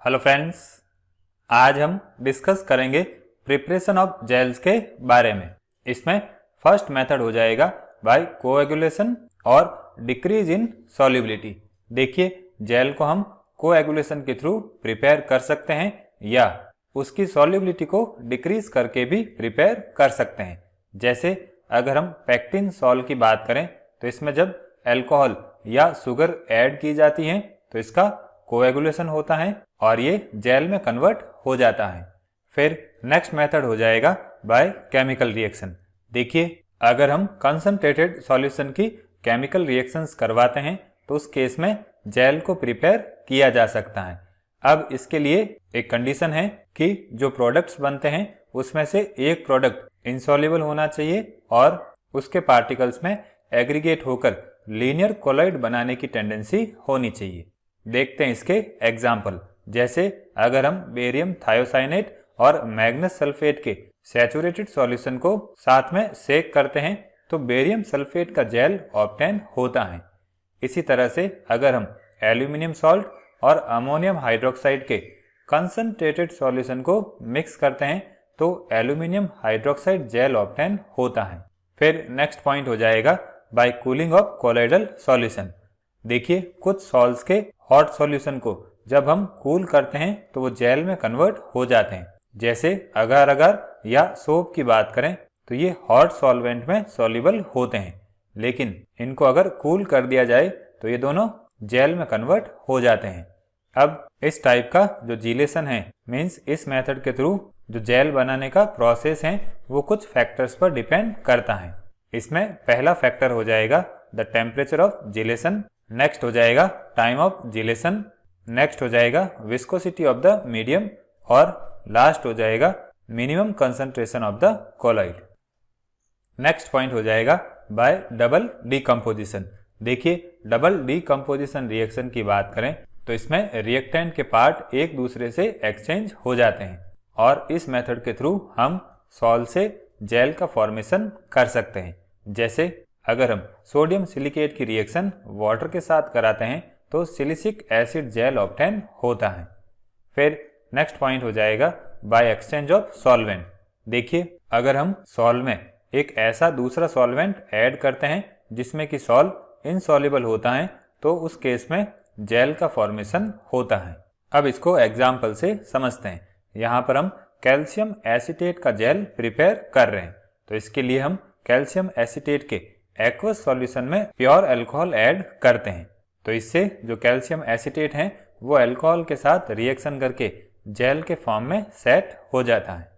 Hello friends, आज हम discuss करेंगे प्रिपरेशन ऑफ जेल्स के बारे में। इसमें फर्स्ट मेथड हो जाएगा बाय कोएगुलेशन और डिक्रीज इन सॉल्युबिलिटी। देखिए, जेल को हम कोएगुलेशन के थ्रू प्रिपेयर कर सकते हैं या उसकी सॉल्युबिलिटी को डिक्रीज करके भी प्रिपेयर कर सकते हैं। जैसे अगर हम पेक्टिन सॉल की बात करें तो इसमें जब अल्कोहल या शुगर ऐड की जाती है तो इसका कोएगुलेशन होता है और ये जेल में कन्वर्ट हो जाता है। फिर नेक्स्ट मेथड हो जाएगा बाय केमिकल रिएक्शन। देखिए, अगर हम कंसंट्रेटेड सॉल्यूशन की केमिकल रिएक्शंस करवाते हैं तो उस केस में जेल को प्रिपेयर किया जा सकता है। अब इसके लिए एक कंडीशन है कि जो प्रोडक्ट्स बनते हैं उसमें से एक प्रोडक्ट इनसॉल्युबल होना चाहिए और उसके पार्टिकल्स में एग्रीगेट होकर लीनियर कोलॉइड बनाने की टेंडेंसी होनी चाहिए। देखते हैं इसके एग्जाम्पल। जैसे अगर हम बेरियम थायोसाइनेट और मैग्नीज सल्फेट के सैचुरेटेड सॉल्यूशन को साथ में सेक करते हैं तो बेरियम सल्फेट का जेल ऑब्टेन होता है। इसी तरह से अगर हम एल्यूमिनियम सॉल्ट और अमोनियम हाइड्रोक्साइड के कंसंट्रेटेड सॉल्यूशन को मिक्स करते हैं तो एल्यूमिनियम हाइड्रोक्साइड जेल ऑब्टेन होता है। फिर नेक्स्ट पॉइंट हो जाएगा by cooling of colloidal solution. देखिए, कुछ सॉल्ट्स के हॉट सॉल्यूशन को जब हम कूल करते हैं तो वो जेल में कन्वर्ट हो जाते हैं। जैसे अगार अगार या सोप की बात करें तो ये हॉट सॉल्वेंट में सॉल्युबल होते हैं, लेकिन इनको अगर कूल कर दिया जाए तो ये दोनों जेल में कन्वर्ट हो जाते हैं। अब इस टाइप का जो जिलेशन है, मीन्स इस मेथड के थ्रू जो जेल बनाने का प्रोसेस है वो कुछ फैक्टर्स पर डिपेंड करता है। इसमें पहला फैक्टर हो जाएगा द टेम्परेचर ऑफ जिलेशन, नेक्स्ट हो जाएगा टाइम ऑफ जिलेशन, नेक्स्ट हो जाएगा विस्कोसिटी ऑफ द मीडियम और लास्ट हो जाएगा minimum concentration of the colloid. Next point हो जाएगा बाय डबल डीकंपोजिशन। देखिए, डबल डीकंपोजिशन रिएक्शन की बात करें तो इसमें रिएक्टेंट के पार्ट एक दूसरे से एक्सचेंज हो जाते हैं और इस मेथड के थ्रू हम सॉल्ट से जेल का फॉर्मेशन कर सकते हैं। जैसे अगर हम सोडियम सिलिकेट की रिएक्शन वाटर के साथ कराते हैं तो सिलिसिक एसिड जेल ऑब्टेन होता है। फिर नेक्स्ट पॉइंट हो जाएगा बाय एक्सचेंज ऑफ सॉल्वेंट। देखिए, अगर हम सॉल्ट में एक ऐसा दूसरा सॉल्वेंट ऐड करते हैं जिसमें कि सॉल्ट इनसॉल्युबल होता है तो उस केस में जेल का फॉर्मेशन होता है। अब इसको एग्जाम्पल से समझते हैं। यहाँ पर हम कैल्शियम एसीटेट का जेल प्रिपेयर कर रहे हैं तो इसके लिए हम कैल्शियम एसीटेट के एक्वस सॉल्यूशन में प्योर अल्कोहल ऐड करते हैं तो इससे जो कैल्शियम एसीटेट है वो अल्कोहल के साथ रिएक्शन करके जेल के फॉर्म में सेट हो जाता है।